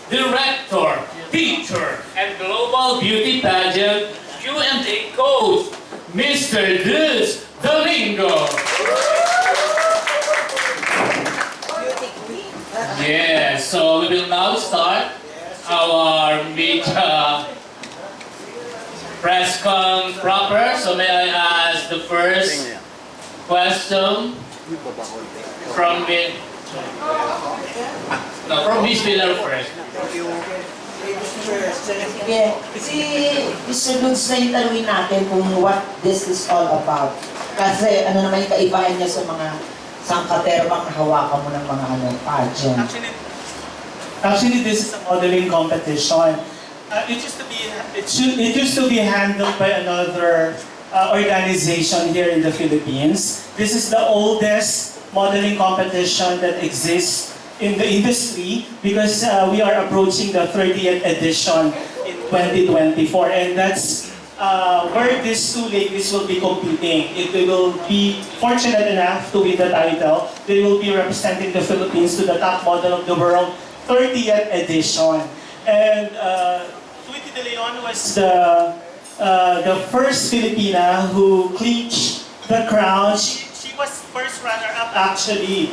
Director, Teacher, and Global Beauty Pageant Q&A Coach, Mr. Luz Domingo. Yeah, so we will now start our media press con proper. So may I ask the first question from Miss Miller first. Yeah, si Mr. Luz na yung tanungin natin kung what this is all about. Kasi ano naman yung kaibahan niya sa mga sangkaterbang hawakan mo ng mga pageant. Actually, this is a modeling competition. It used to be handled by another organization here in the Philippines. This is the oldest modeling competition that exists in the industry because we are approaching the 30th edition in 2024, and that's where these two ladies will be competing. If they will be fortunate enough to win the title, they will be representing the Philippines to the Top Model of the World 30th edition. And Tweety De Leon was the first Filipina who clinched the crown. She was first runner-up actually.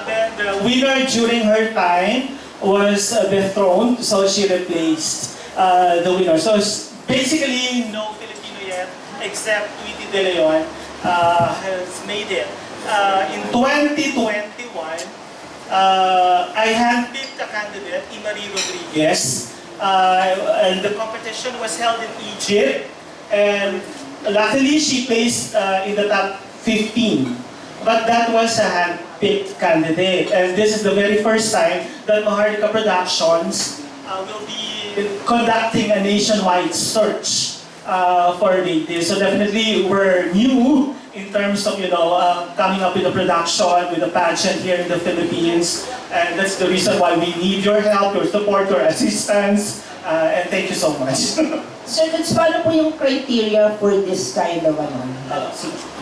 Then the winner during her time was dethroned, so she replaced the winner. So basically, no Filipino yet, except Tweety De Leon, has made it. In 2021, I handpicked a candidate, Imari Rodriguez, and the competition was held in Egypt, and luckily she placed in the top 15. But that was a hand-picked candidate, and this is the very first time that Maharlika Productions will be conducting a nationwide search for ladies. So definitely we're new in terms of coming up with a production, with a pageant here in the Philippines, and that's the reason why we need your help, your support, your assistance, and thank you so much. Sir, paano po yung criteria for this kind of mga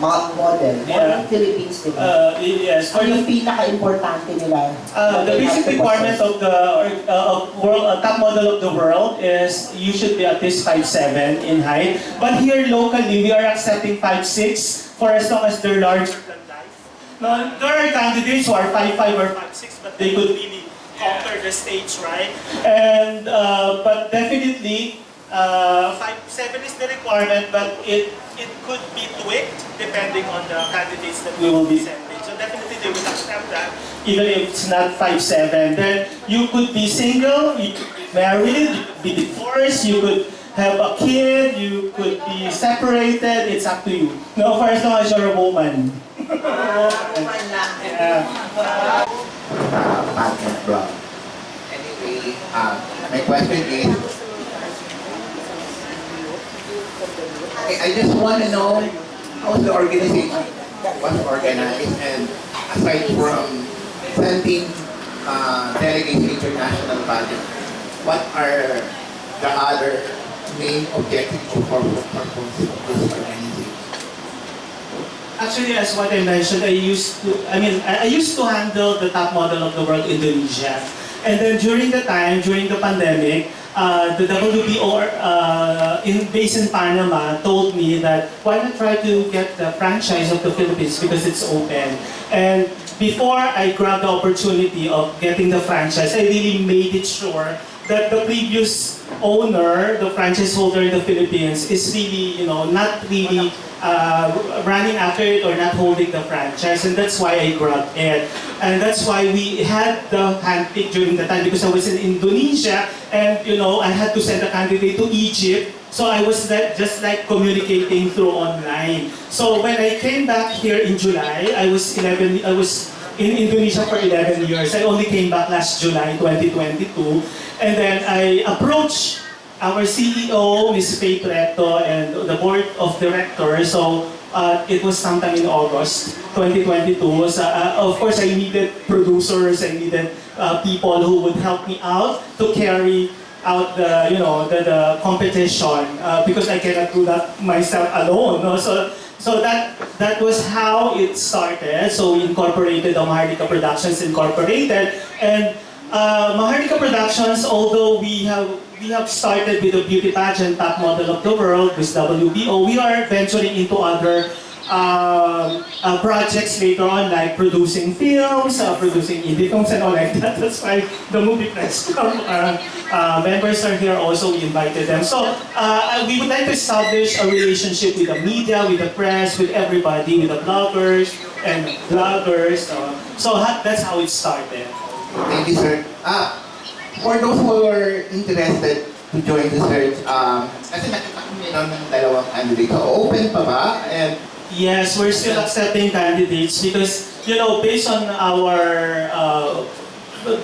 model? Model Philippines, di ba? Yes. Ano yung pinaka-importante nila? The basic requirement of the top model of the world is you should be at least 5'7" in height. But here locally, we are accepting 5'6" for as long as they're larger than life. Now, there are candidates who are 5'5" or 5'6", but they could really conquer the stage, right? And but definitely, 5'7" is the requirement, but it could be tweaked depending on the candidates that we will be sending. So definitely they will accept that, even if it's not 5'7". Then you could be single, you could be married, you could be divorced, you could have a kid, you could be separated, it's up to you. No, for as long as you're a woman. Yeah. Pageant blog. Anyway, my question is, I just want to know how the organization was organized, and aside from sending delegates to international pageant, what are the other main objectives or purpose of this organization? Actually, as what I mentioned, I used to handle the Top Model of the World Indonesia. And then during the pandemic, the WBO based in Panama told me that why not try to get the franchise of the Philippines because it's open. And before I grabbed the opportunity of getting the franchise, I really made it sure that the previous owner, the franchise holder in the Philippines, is really, not really running after it or not holding the franchise, and that's why I grabbed it. And that's why we had the handpick during the time because I was in Indonesia, and I had to send a candidate to Egypt. So I was just like communicating through online. So when I came back here in July, I was in Indonesia for 11 years. I only came back last July 2022. And then I approached our CEO, Ms. Faye Preto, and the board of directors. So it was sometime in August 2022. So, of course, I needed producers, I needed people who would help me out to carry out the competition because I cannot do that myself alone. No? So that was how it started. So we incorporated the Maharlika Productions Incorporated, and Maharlika Productions, although we have started with the beauty pageant Top Model of the World, this WBO, we are venturing into other projects later on, like producing films, producing indie films and all like that. That's why the movie press club members are here also. We invited them. So we would like to establish a relationship with the media, with the press, with everybody, with the bloggers and bloggers. So that's how it started. Thank you, sir. For those who are interested to join the search, kasi nakita ko meron ng dalawang candidates. So, open pa ba? And Yes, we're still accepting candidates because, based on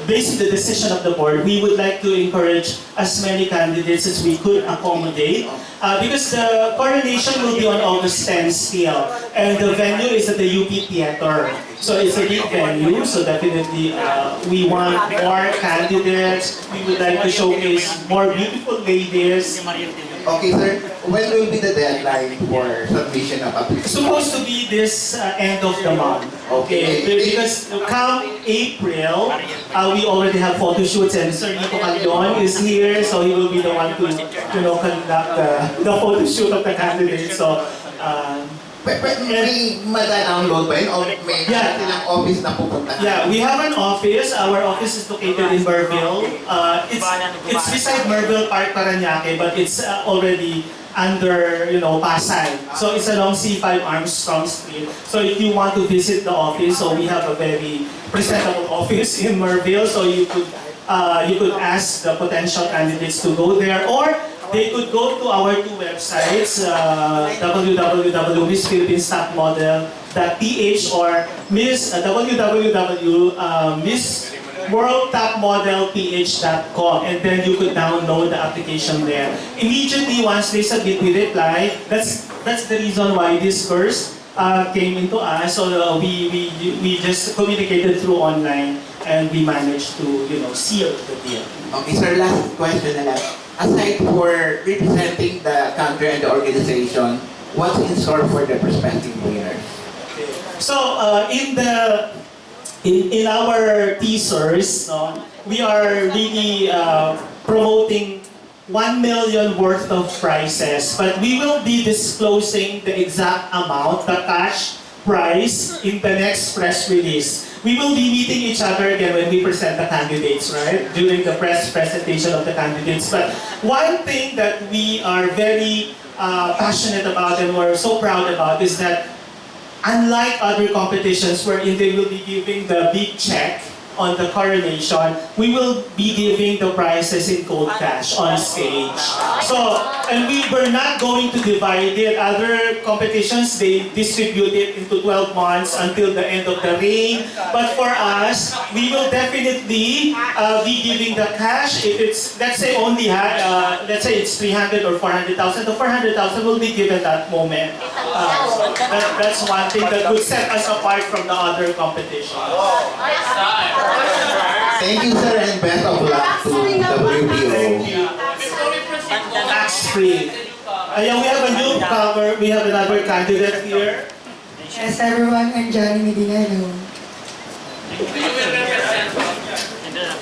based on the decision of the board, we would like to encourage as many candidates as we could accommodate. Because the coronation will be on August 10 still, and the venue is at the UP Theater. So it's a big venue, so definitely we want more candidates. We would like to showcase more beautiful ladies. okay, sir, when will be the deadline for submission of application? Supposed to be this end of the month. Okay, because come April, we already have photo shoots and Sir Nico Caldeon is here, so he will be the one to, conduct the photo shoot of the candidates. So, May mada-download ba yun? O may silang office na pupuntahan? yeah, we have an office. Our office is located in Merville. It's beside Merville Park, Parañaque, but it's already under, Pasay. So it's along C5 Armstrong Street. So if you want to visit the office, so we have a very presentable office in Merville. So you could ask the potential candidates to go there, or they could go to our two websites, www.missphilistinestopmodel.ph or www.missworldtopmodelph.com, and then you could download the application there. Immediately once they submit, we reply. That's the reason why this course came into us. So we just communicated through online, and we managed to seal the deal. Okay, sir, last question na lang. Aside for representing the country and the organization, what's in store for the prospective winners? So in our teasers, we are really promoting 1 million worth of prizes, but we will be disclosing the exact amount, the cash prize, in the next press release. We will be meeting each other again when we present the candidates, right? During the press presentation of the candidates. But one thing that we are very passionate about and we're so proud about is that unlike other competitions wherein they will be giving the big check on the coronation, we will be giving the prizes in cold cash on stage. So, and we were not going to divide it. Other competitions, they distribute it into 12 months until the end of the reign. But for us, we will definitely be giving the cash. If it's, let's say let's say it's 300 or 400,000, the 400,000 will be given that moment. That's one thing that would set us apart from the other competitions. Thank you, sir, and best of luck to WBO. Thank you. Tax-free. Yeah, we have a newcomer. We have another candidate here. Yes, everyone, I'm Johnny Medina.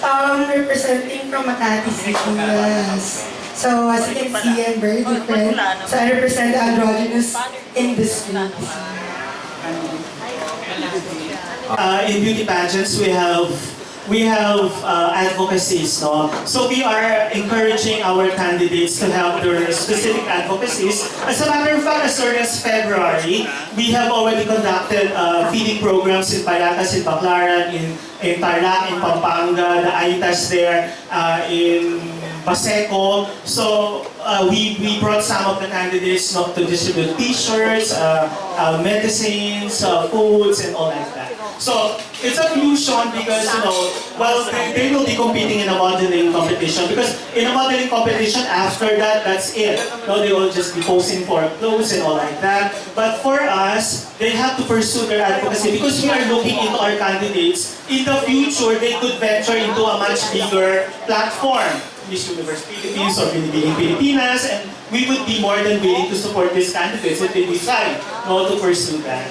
Hello. Representing from Makati City, yes. So, as you can see, I'm very different. So, I represent the androgynous industry. In beauty pageants, we have advocacies, no? So we are encouraging our candidates to have their specific advocacies. As a matter of fact, as early as February, we have already conducted feeding programs in Payatas, in Baclaran, in Tarlac, in Pampanga, the AITAS there, in Baseco. So we brought some of the candidates to distribute t-shirts, medicines, foods, and all like that. So it's a fusion because, they will be competing in a modeling competition, because in a modeling competition, after that, that's it. No, they will just be posing for clothes and all like that. But for us, they have to pursue their advocacy because we are looking into our candidates. In the future, they could venture into a much bigger platform. Miss Universe Philippines or Binibining Pilipinas, and we would be more than willing to support these candidates if they decide to pursue that.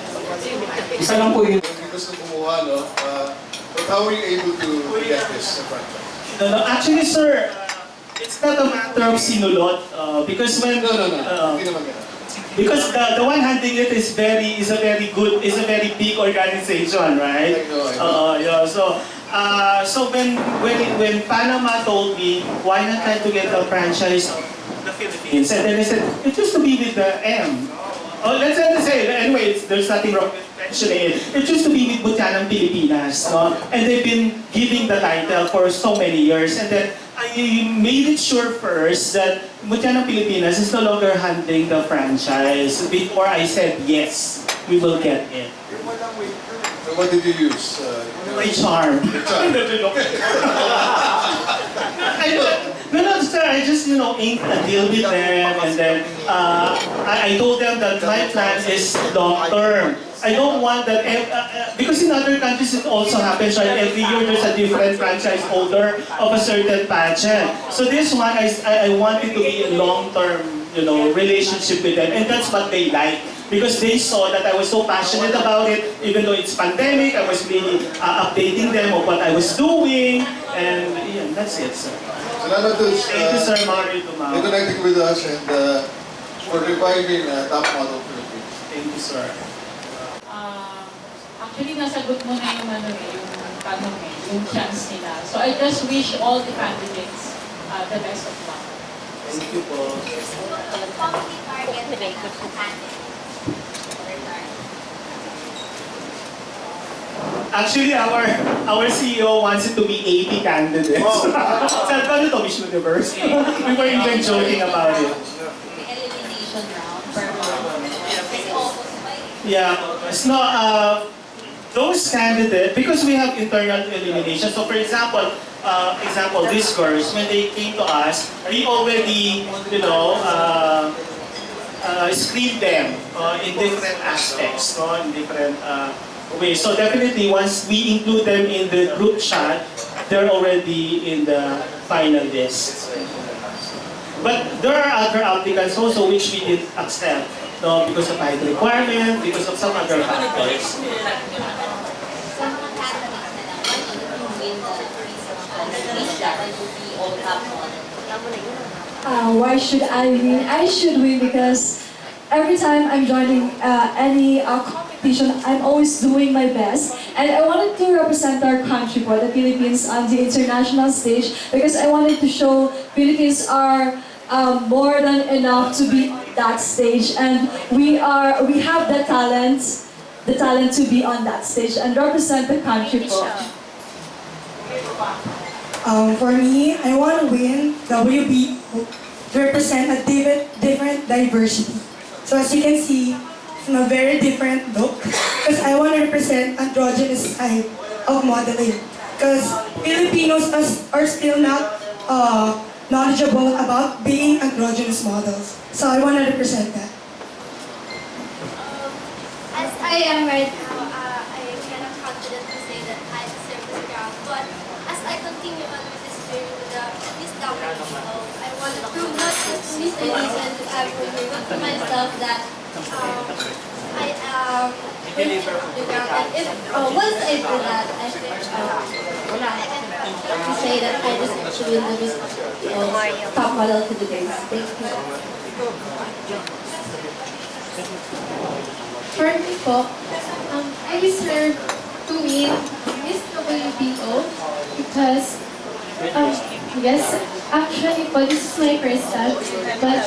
Isa lang po yung gusto kumuha, no? how were you able to get this franchise? No, actually, sir, it's not a matter of sinulot because when No. Hindi naman ganun. because the one handling it is a very big organization, right? I know. Yeah. So when Panama told me why not try to get a franchise of the Philippines, and then I said it used to be with the M. Oh, let's say anyway, there's nothing wrong with mentioning it. It used to be with Butianang Pilipinas, no? And they've been giving the title for so many years, and then I made it sure first that Butianang Pilipinas is no longer handling the franchise before I said yes, we will get it. So what did you use? My charm. No, sir, I just, inked a deal with them, and then I told them that my plan is long-term. I don't want that, because in other countries it also happens, right? Every year there's a different franchise holder of a certain pageant. So this one, I want it to be a long-term, relationship with them, and that's what they like. Because they saw that I was so passionate about it, even though it's pandemic, I was really updating them of what I was doing, and yeah, that's it, sir. Salamat to Thank you, Sir Mario Dumao. connecting with us and for reviving Top Model Philippines. Thank you, sir. Actually, nasagot mo na yung yung tanong yung chance nila. So I just wish all the candidates the best of luck. Thank you po. Actually, our CEO wants it to be 80 candidates. Sabi ko, ano to, Miss Universe? We were even joking about it. Elimination round per Yeah, it's not, those candidates, because we have internal elimination, so for example, these girls, when they came to us, we already, screened them in different aspects, in different ways. So definitely, once we include them in the group chat, they're already in the final list. But there are other applicants also which we did accept, because of height requirement, because of some other factors. Why should I win? I should win because every time I'm joining any competition, I'm always doing my best. And I wanted to represent our country, for the Philippines, on the international stage because I wanted to show Philippines are more than enough to be on that stage, and we have the talent to be on that stage and represent the country. For me, I want to win WBO to represent a different diversity. So as you can see, it's a very different look because I want to represent androgynous type of modeling. Because Filipinos are still not knowledgeable about being androgynous models. So I want to represent that. As I am right now, I cannot confident to say that I deserve this crown. But as I continue on with this journey with the Miss WBO, I want to prove not just to Miss Ladies and to everyone, but to myself that I am going to the ground. And if once I do that, I think to say that I deserve to win the Miss Top Model Philippines. Thank you. For me po, I deserve to win Miss WBO because, yes, actually po, this is my first time, but,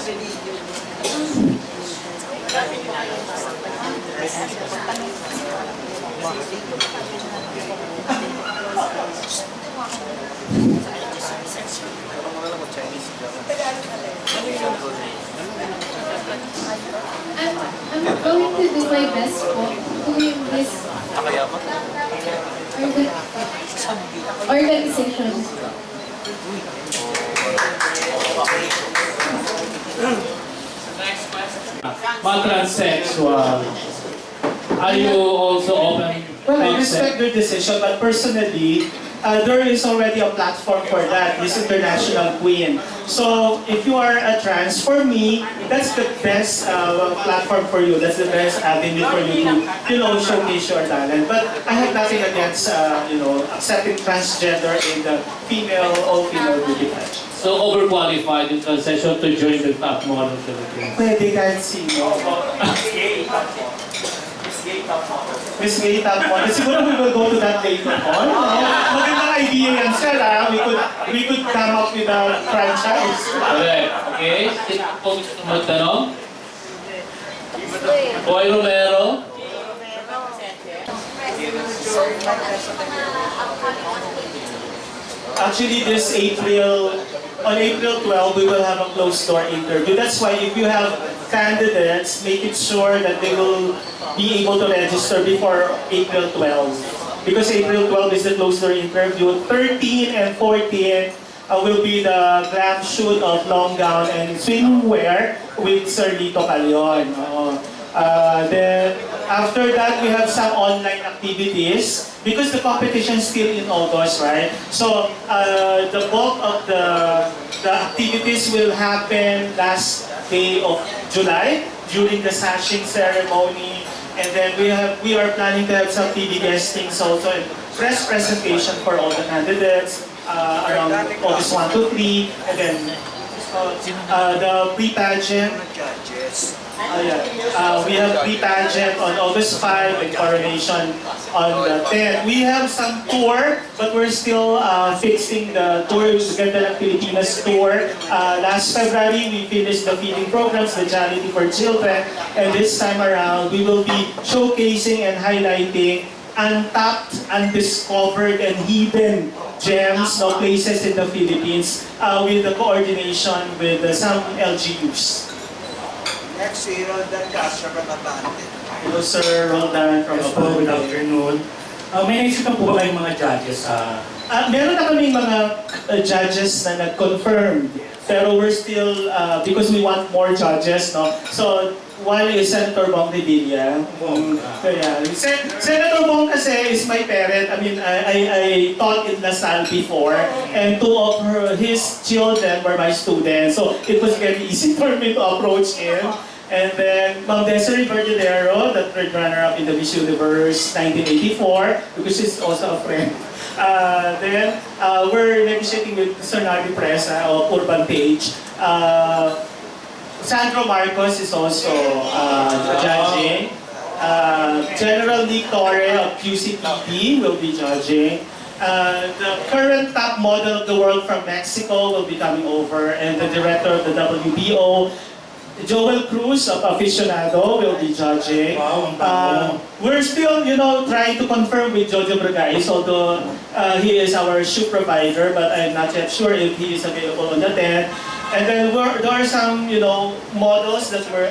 I'm going to do my best po to win this organization. Next question. Transsexual. Are you also open? Well, I respect their decision, but personally, there is already a platform for that, Miss International Queen. So if you are a trans, for me, that's the best platform for you. That's the best avenue for you to, showcase your talent. But I have nothing against, accepting transgender in the all-female beauty pageant. So overqualified in transition to join the Top Model Philippines. Pwede kahit sino. Miss Gay Top Model. Siguro we will go to that later on. Magandang idea yan, sir. We could come up with a franchise. Correct. Okay. Kung gusto magtanong? Boy Romero? Actually, on April 12, we will have a closed-door interview. That's why if you have candidates, make it sure that they will be able to register before April 12. Because April 12 is the closed-door interview. 13 and 14 will be the glam shoot of long gown and swimwear with Sir Lito Calion. Then after that, we have some online activities because the competition is still in August, right? So the bulk of the activities will happen last day of July during the sashing ceremony, and then we are planning to have some TV guestings also and press presentation for all the candidates around August 1 to 3, and then the pre-pageant. We have pre-pageant on August 5 and coronation on the 10th. We have some tour, but we're still fixing the tour, the Ganda ng Pilipinas tour. Last February, we finished the feeding programs, the charity for children, and this time around, we will be showcasing and highlighting untapped, undiscovered, and hidden gems, places in the Philippines with the coordination with some LGUs. Next, si Roldan Castro from Abante. Hello, Sir Roldan from Good afternoon. May naisipan po ba kayong mga judges sa... Meron na kaming mga judges na nag-confirm. Pero we're still, because we want more judges, no? So, one is Senator Bong Revilla. Senator Bong kasi is my parent. I mean, I taught in LaSalle before, and two of his children were my students. So, it was very easy for me to approach him. And then, Ma'am Desiree Verdadero, the third runner-up in the Miss Universe 1984, because she's also a friend. Then, we're negotiating with Sir Nardi Presa of Urban Page. Sandro Marcos is also judging. General Nick Torre of QCPD will be judging. The current top model of the world from Mexico will be coming over, and the director of the WBO, Joel Cruz of Aficionado, will be judging. We're still, trying to confirm with Jojo Bragais, although he is our shoe provider, but I'm not yet sure if he is available on the 10th. And then there are some, models that were,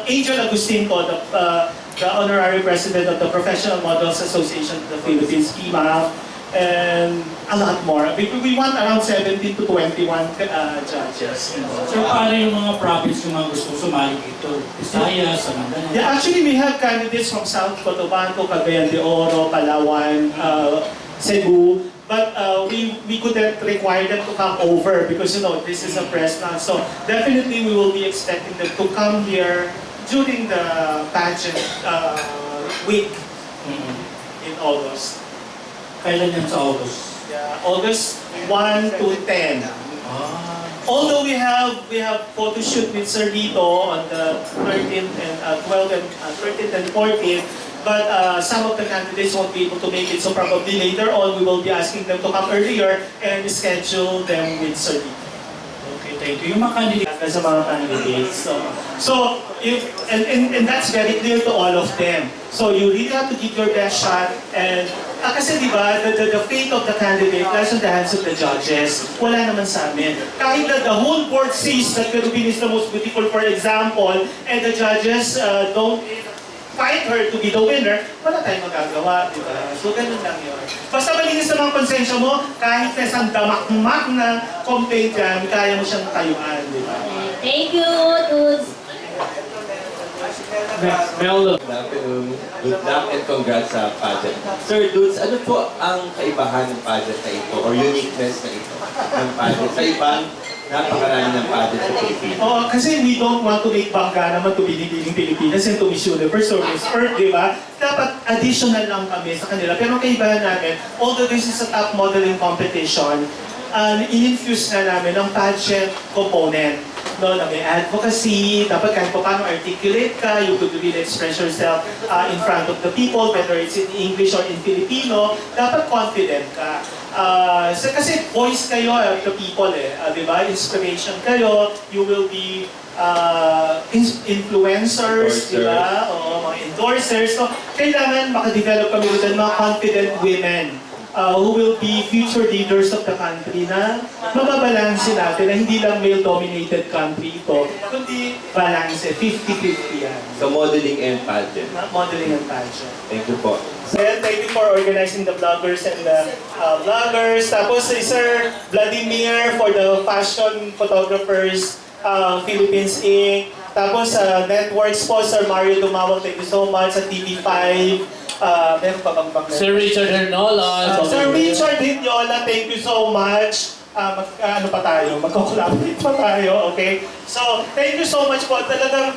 Angel Agustinco, the honorary president of the Professional Models Association of the Philippines, PMAF, and a lot more. We want around 17 to 21 judges. So paano yung mga province yung mga gusto sumali dito? Visayas, Mindanao? Yeah, actually we have candidates from South Cotabato, Cagayan de Oro, Palawan, Cebu. But we couldn't require them to come over because, this is a press now. So definitely we will be expecting them to come here during the pageant week in August. Kailan yan sa August? Yeah, August 1 to 10. Although we have photo shoot with Sir Lito on the 13th and 12th and 13th and 14th, but some of the candidates won't be able to make it. So probably later on, we will be asking them to come earlier and schedule them with Sir Lito. Okay, thank you. Yung mga candidates sa mga candidates. So and that's very clear to all of them. So you really have to give your best shot, and kasi di ba, the fate of the candidate lies in the hands of the judges. Wala naman sa amin. Kahit na the whole board says that Peruvian is the most beautiful, for example, and the judges don't fight her to be the winner, wala tayong magagawa, di ba? So ganun lang yun. Basta malinis sa mga konsensya mo, kahit na isang damak-mak na complaint yan, kaya mo siyang tayuan, di ba? Thank you, Tudes. Mello. Good afternoon. Good luck and congrats sa pageant. Sir Dudes, ano po ang kaibahan ng pageant na ito or uniqueness na ito ng pageant sa ibang napakarami ng pageant sa Pilipinas? Oh, kasi we don't want to make bangga naman to Pilipining Pilipinas and to Miss Universe or Miss Earth, di ba? Dapat additional lang kami sa kanila. Pero ang kaibahan namin, although this is a top modeling competition, in-infuse na namin ang pageant component. No, na may advocacy, dapat kahit paano articulate ka, you could really express yourself in front of the people, whether it's in English or in Filipino, dapat confident ka. Kasi voice kayo of the people di ba? Inspiration kayo, you will be influencers, di ba? O mga endorsers. So, kailangan makadevelop kami ng mga confident women who will be future leaders of the country na mababalansin natin na hindi lang male-dominated country ito, kundi balance, 50-50 yan. So modeling and pageant. Modeling and pageant. Thank you po. Well, thank you for organizing the vloggers and the vloggers. Tapos si Sir Vladimir for the Fashion Photographers Philippines Inc. Tapos networks po, Sir Mario Dumawag, thank you so much. Sa TV5, meron pa bang Sir Richard Hernola. Sir Richard Hindiola, thank you so much. Ano pa tayo? Magko-collaborate pa tayo, okay? So, thank you so much po. Talagang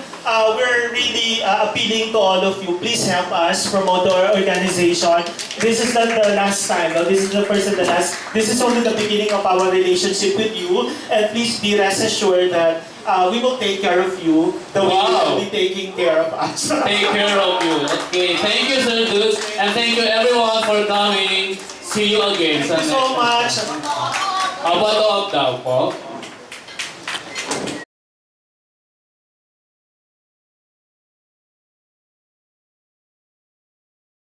we're really appealing to all of you. Please help us promote our organization. This is not the last time. No? This is the first and the last. This is only the beginning of our relationship with you. And please be rest assured that we will take care of you the way you will be taking care of us. Take care of you. Okay, thank you, Sir Dudes. And thank you everyone for coming. See you again. Thank you so much. How about the daw po?